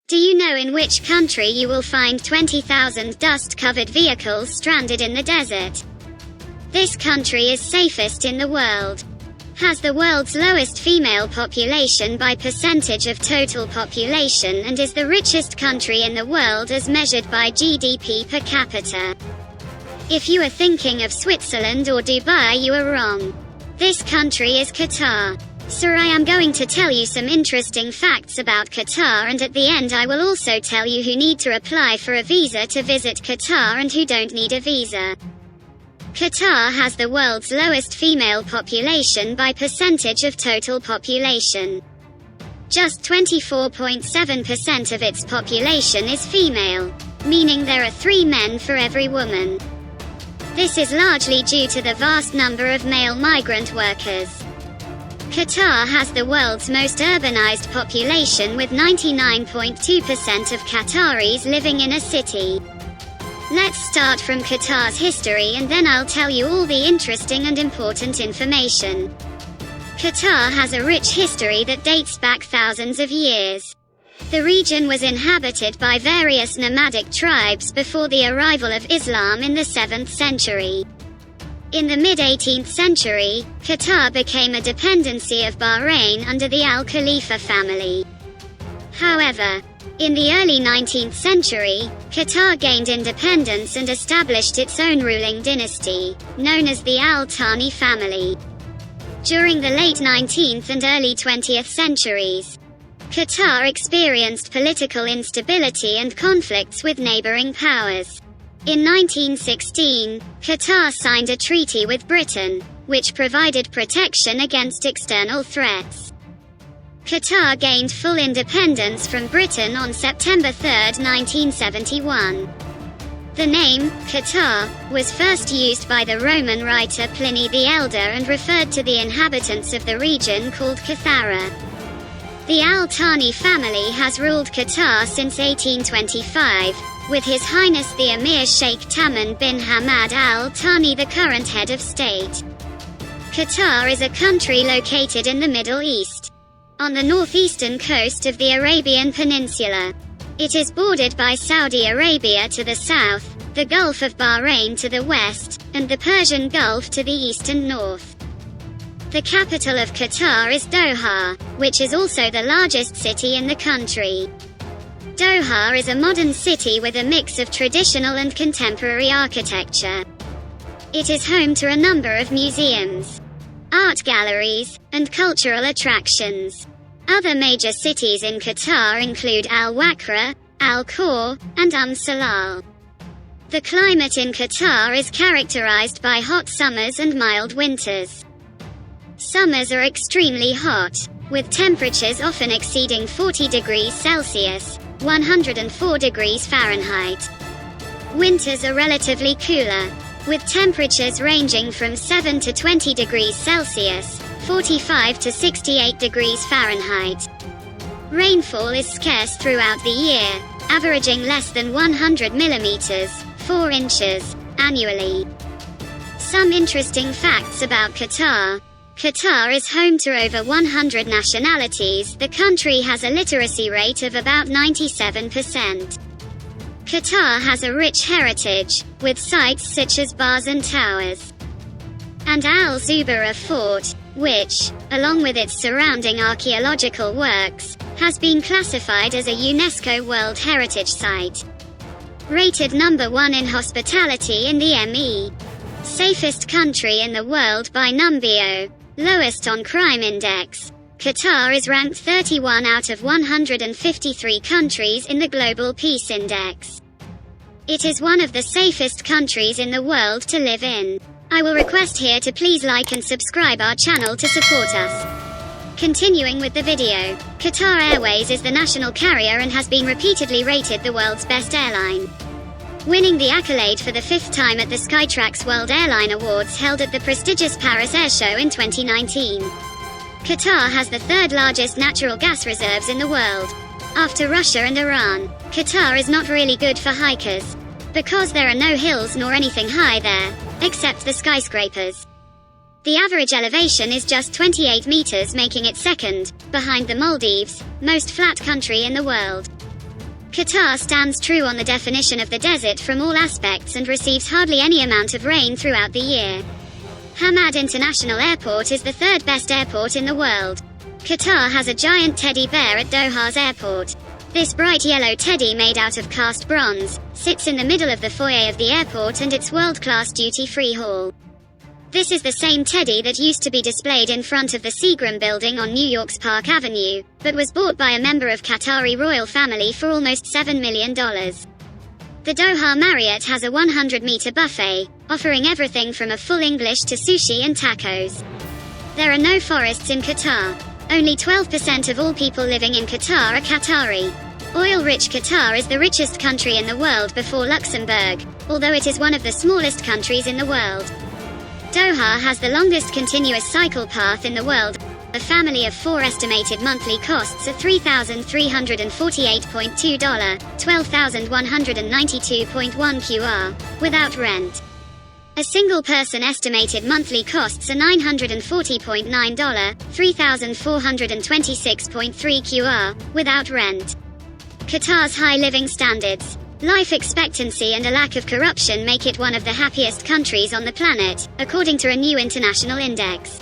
Do you know in which country you will find 20,000 dust-covered vehicles stranded in the desert? This country is safest in the world. Has the world's lowest female population by percentage of total population and is the richest country in the world as measured by GDP per capita. If you are thinking of Switzerland or Dubai, you are wrong. This country is Qatar. So I am going to tell you some interesting facts about Qatar, and at the end I will also tell you who need to apply for a visa to visit Qatar and who don't need a visa. Qatar has the world's lowest female population by percentage of total population. Just 24.7% of its population is female, meaning there are 3 men for every woman. This is largely due to the vast number of male migrant workers. Qatar has the world's most urbanized population with 99.2% of Qataris living in a city. Let's start from Qatar's history and then I'll tell you all the interesting and important information. Qatar has a rich history that dates back thousands of years. The region was inhabited by various nomadic tribes before the arrival of Islam in the 7th century. In the mid-18th century, Qatar became a dependency of Bahrain under the Al Khalifa family. However, in the early 19th century, Qatar gained independence and established its own ruling dynasty, known as the Al Thani family. During the late 19th and early 20th centuries, Qatar experienced political instability and conflicts with neighboring powers. In 1916, Qatar signed a treaty with Britain, which provided protection against external threats. Qatar gained full independence from Britain on September 3, 1971. The name, Qatar, was first used by the Roman writer Pliny the Elder and referred to the inhabitants of the region called Cathara. The Al Thani family has ruled Qatar since 1825, with His Highness the Emir Sheikh Tamim bin Hamad Al Thani the current head of state. Qatar is a country located in the Middle East, on the northeastern coast of the Arabian Peninsula. It is bordered by Saudi Arabia to the south, the Gulf of Bahrain to the west, and the Persian Gulf to the east and north. The capital of Qatar is Doha, which is also the largest city in the country. Doha is a modern city with a mix of traditional and contemporary architecture. It is home to a number of museums, art galleries, and cultural attractions. Other major cities in Qatar include Al-Wakra, Al-Khor, and Salal. The climate in Qatar is characterized by hot summers and mild winters. Summers are extremely hot, with temperatures often exceeding 40 degrees Celsius, 104 degrees Fahrenheit. Winters are relatively cooler, with temperatures ranging from 7 to 20 degrees Celsius, 45 to 68 degrees Fahrenheit. Rainfall is scarce throughout the year, averaging less than 100 millimeters, 4 inches, annually. Some interesting facts about Qatar. Qatar is home to over 100 nationalities. The country has a literacy rate of about 97%. Qatar has a rich heritage, with sites such as bars and towers. And Al Zubarah Fort, which, along with its surrounding archaeological works, has been classified as a UNESCO World Heritage Site. Rated number 1 in hospitality in the ME. Safest country in the world by Numbeo. Lowest on crime index. Qatar is ranked 31 out of 153 countries in the Global Peace Index. It is one of the safest countries in the world to live in. I will request here to please like and subscribe our channel to support us. Continuing with the video. Qatar Airways is the national carrier and has been repeatedly rated the world's best airline, winning the accolade for the 5th time at the Skytrax World Airline Awards held at the prestigious Paris Air Show in 2019. Qatar has the 3rd largest natural gas reserves in the world, after Russia and Iran. Qatar is not really good for hikers, because there are no hills nor anything high there, except the skyscrapers. The average elevation is just 28 meters, making it second, behind the Maldives, most flat country in the world. Qatar stands true on the definition of the desert from all aspects and receives hardly any amount of rain throughout the year. Hamad International Airport is the third best airport in the world. Qatar has a giant teddy bear at Doha's airport. This bright yellow teddy made out of cast bronze sits in the middle of the foyer of the airport and its world-class duty-free hall. This is the same teddy that used to be displayed in front of the Seagram building on New York's Park Avenue, but was bought by a member of Qatari royal family for almost $7 million. The Doha Marriott has a 100-meter buffet, offering everything from a full English to sushi and tacos. There are no forests in Qatar. Only 12% of all people living in Qatar are Qatari. Oil-rich Qatar is the richest country in the world before Luxembourg, although it is one of the smallest countries in the world. Doha has the longest continuous cycle path in the world. A family of 4 estimated monthly costs are $3,348.2, $12,192.1 QR, without rent. A single person estimated monthly costs are $940.9, $3,426.3 QR, without rent. Qatar's high living standards, life expectancy and a lack of corruption make it one of the happiest countries on the planet, according to a new international index.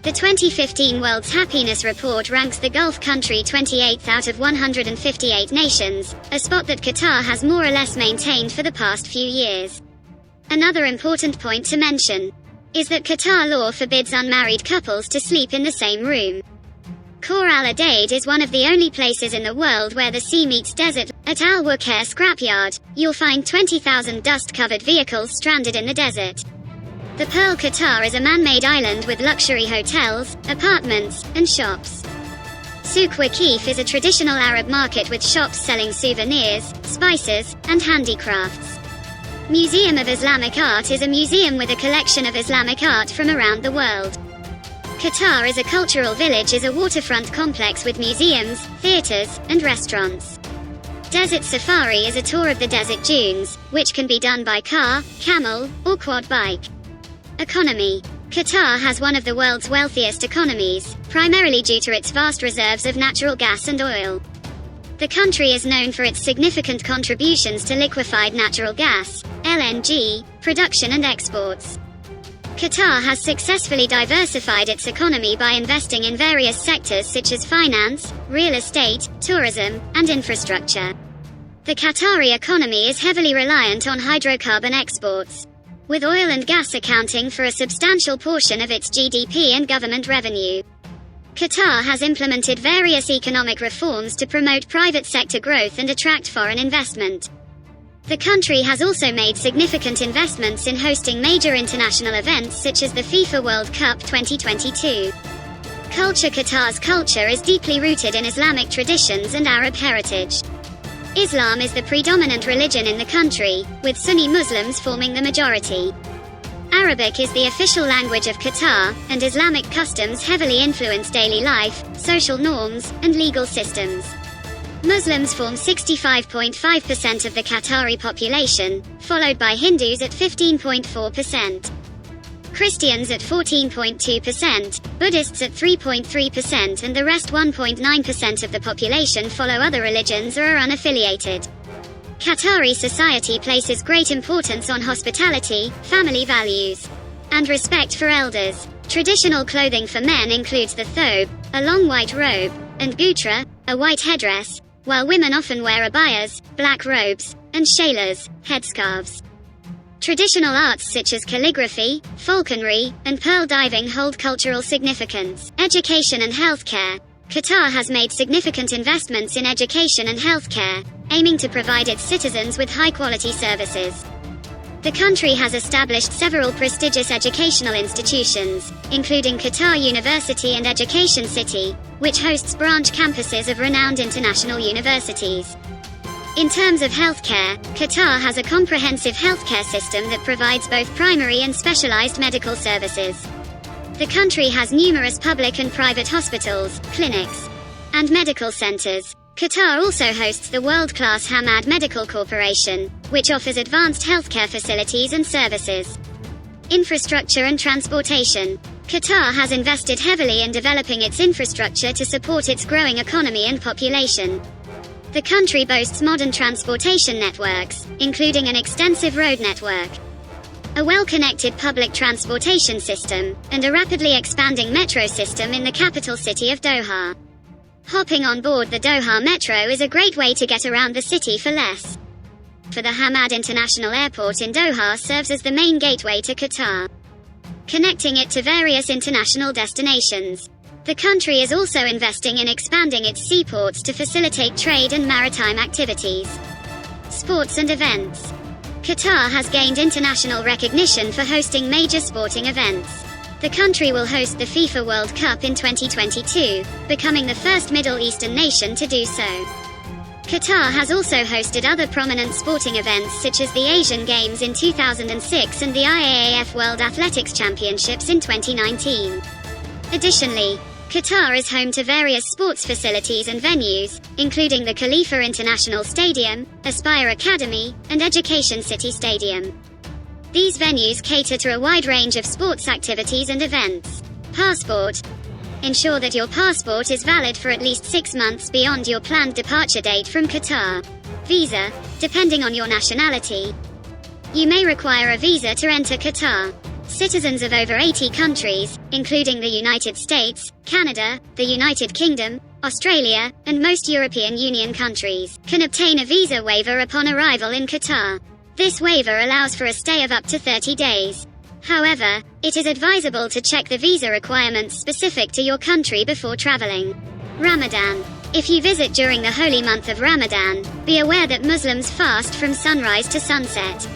The 2015 World's Happiness Report ranks the Gulf country 28th out of 158 nations, a spot that Qatar has more or less maintained for the past few years. Another important point to mention is that Qatar law forbids unmarried couples to sleep in the same room. Khor Al Adaid is one of the only places in the world where the sea meets desert. At Al Waqair scrapyard, you'll find 20,000 dust-covered vehicles stranded in the desert. The Pearl Qatar is a man-made island with luxury hotels, apartments, and shops. Souk Waqif is a traditional Arab market with shops selling souvenirs, spices, and handicrafts. Museum of Islamic Art is a museum with a collection of Islamic art from around the world. Qatar is a cultural village is a waterfront complex with museums, theaters, and restaurants. Desert Safari is a tour of the desert dunes, which can be done by car, camel, or quad bike. Economy. Qatar has one of the world's wealthiest economies, primarily due to its vast reserves of natural gas and oil. The country is known for its significant contributions to liquefied natural gas, LNG, production and exports. Qatar has successfully diversified its economy by investing in various sectors such as finance, real estate, tourism, and infrastructure. The Qatari economy is heavily reliant on hydrocarbon exports, with oil and gas accounting for a substantial portion of its GDP and government revenue. Qatar has implemented various economic reforms to promote private sector growth and attract foreign investment. The country has also made significant investments in hosting major international events such as the FIFA World Cup 2022. Culture. Qatar's culture is deeply rooted in Islamic traditions and Arab heritage. Islam is the predominant religion in the country, with Sunni Muslims forming the majority. Arabic is the official language of Qatar, and Islamic customs heavily influence daily life, social norms, and legal systems. Muslims form 65.5% of the Qatari population, followed by Hindus at 15.4%. Christians at 14.2%, Buddhists at 3.3% and the rest 1.9% of the population follow other religions or are unaffiliated. Qatari society places great importance on hospitality, family values, and respect for elders. Traditional clothing for men includes the thobe, a long white robe, and gutra, a white headdress, while women often wear abayas, black robes, and shailas, headscarves. Traditional arts such as calligraphy, falconry, and pearl diving hold cultural significance. Education and healthcare. Qatar has made significant investments in education and healthcare, aiming to provide its citizens with high-quality services. The country has established several prestigious educational institutions, including Qatar University and Education City, which hosts branch campuses of renowned international universities. In terms of healthcare, Qatar has a comprehensive healthcare system that provides both primary and specialized medical services. The country has numerous public and private hospitals, clinics, and medical centers. Qatar also hosts the world-class Hamad Medical Corporation, which offers advanced healthcare facilities and services. Infrastructure and transportation. Qatar has invested heavily in developing its infrastructure to support its growing economy and population. The country boasts modern transportation networks, including an extensive road network, a well-connected public transportation system, and a rapidly expanding metro system in the capital city of Doha. Hopping on board the Doha Metro is a great way to get around the city for less. For the Hamad International Airport in Doha serves as the main gateway to Qatar, connecting it to various international destinations. The country is also investing in expanding its seaports to facilitate trade and maritime activities. Sports and events. Qatar has gained international recognition for hosting major sporting events. The country will host the FIFA World Cup in 2022, becoming the first Middle Eastern nation to do so. Qatar has also hosted other prominent sporting events such as the Asian Games in 2006 and the IAAF World Athletics Championships in 2019. Additionally, Qatar is home to various sports facilities and venues, including the Khalifa International Stadium, Aspire Academy, and Education City Stadium. These venues cater to a wide range of sports activities and events. Passport. Ensure that your passport is valid for at least 6 months beyond your planned departure date from Qatar. Visa. Depending on your nationality, you may require a visa to enter Qatar. Citizens of over 80 countries, including the United States, Canada, the United Kingdom, Australia, and most European Union countries, can obtain a visa waiver upon arrival in Qatar. This waiver allows for a stay of up to 30 days. However, it is advisable to check the visa requirements specific to your country before traveling. Ramadan. If you visit during the holy month of Ramadan, be aware that Muslims fast from sunrise to sunset.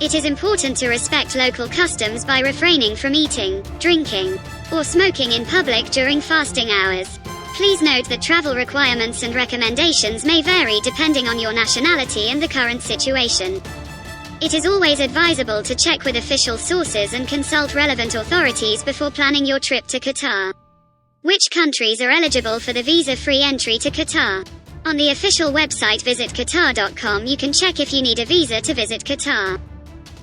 It is important to respect local customs by refraining from eating, drinking, or smoking in public during fasting hours. Please note that travel requirements and recommendations may vary depending on your nationality and the current situation. It is always advisable to check with official sources and consult relevant authorities before planning your trip to Qatar. Which countries are eligible for the visa-free entry to Qatar? On the official website visitqatar.com you can check if you need a visa to visit Qatar.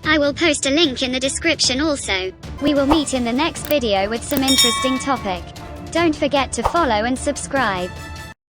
I will post a link in the description also. We will meet in the next video with some interesting topic. Don't forget to follow and subscribe.